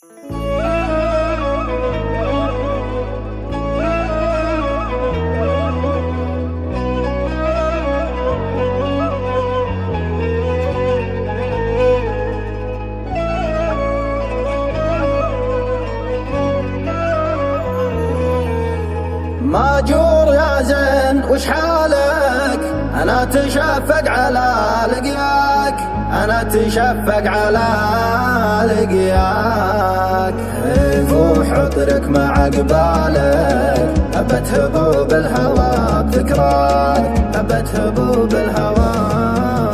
ماجور يا زين وش حالك؟ أنا أتشفق على لقياك، أنا أتشفق على لقياك. يفوح عطرك مع قبالك، أبت هبوب الهوى بذكراك، أبت هبوب الهوى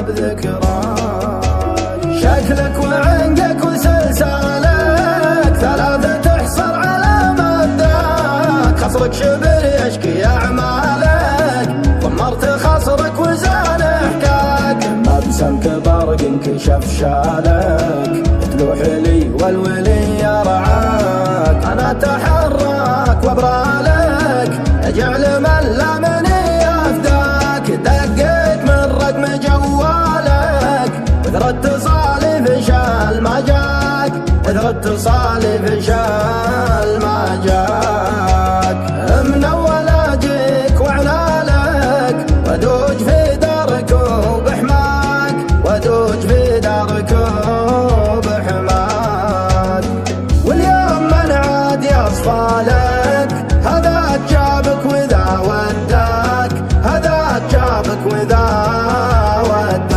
بذكراك. شكلك وعنقك وسلسالك ثلاثة تحصر على مبداك. خصرك شبر يشكي أعمالك، ضمرت خصرك وزان حكاك. مبسمك برق انكشف شالك، تلوح لي والولي يرعاك. أنا أتحرك وابرالك، أجعل من لا مني يفداك. دقيت من رقم جوالك، وذر اتصالي فشال ما جاك، وذر اتصالي فشال ما جاك. من أول أجيك وعنالك، ودوج في دارك وبحماك، ودوج في دارك وبحماك. واليوم من عاد يصفى لك، هذا جابك وذا وداك، هذا جابك وذا وداك.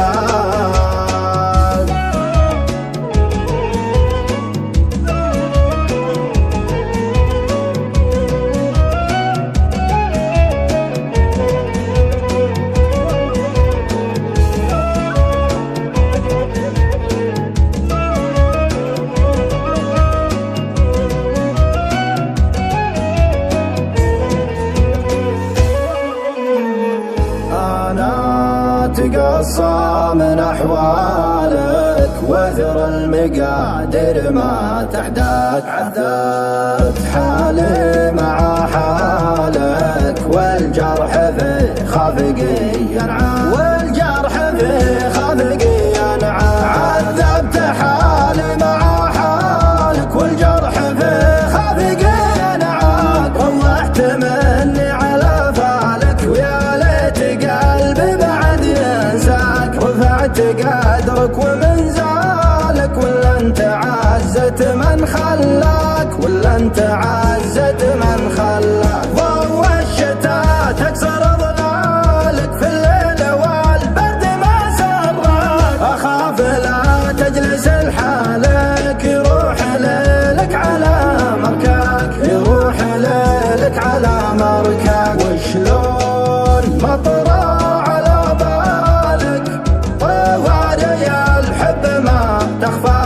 تقصى من أحوالك، وذر المقادر ما تحداك. عذبت حالي مع حالك، والجرح في خافقي ينعاد، والجرح في خافقي ينعاد. عذبت حالي مع حالك، والجرح في خافقي ينعاد. روحت مني على فالك، ويا ليت قلبي بعد ينساك. رفعت قدرك ومن زالك، ولا انت عزت من خلاك، ولا انت عزت من خلاك. ضوء الشتاء تكسر ظلالك، في الليل والبرد ما سراك. اخاف لا تجلس لحالك، يروح ليلك على مركاك، يروح ليلك على مركاك. وشلون ما طرى على بالك، طواري الحب ما تخفى.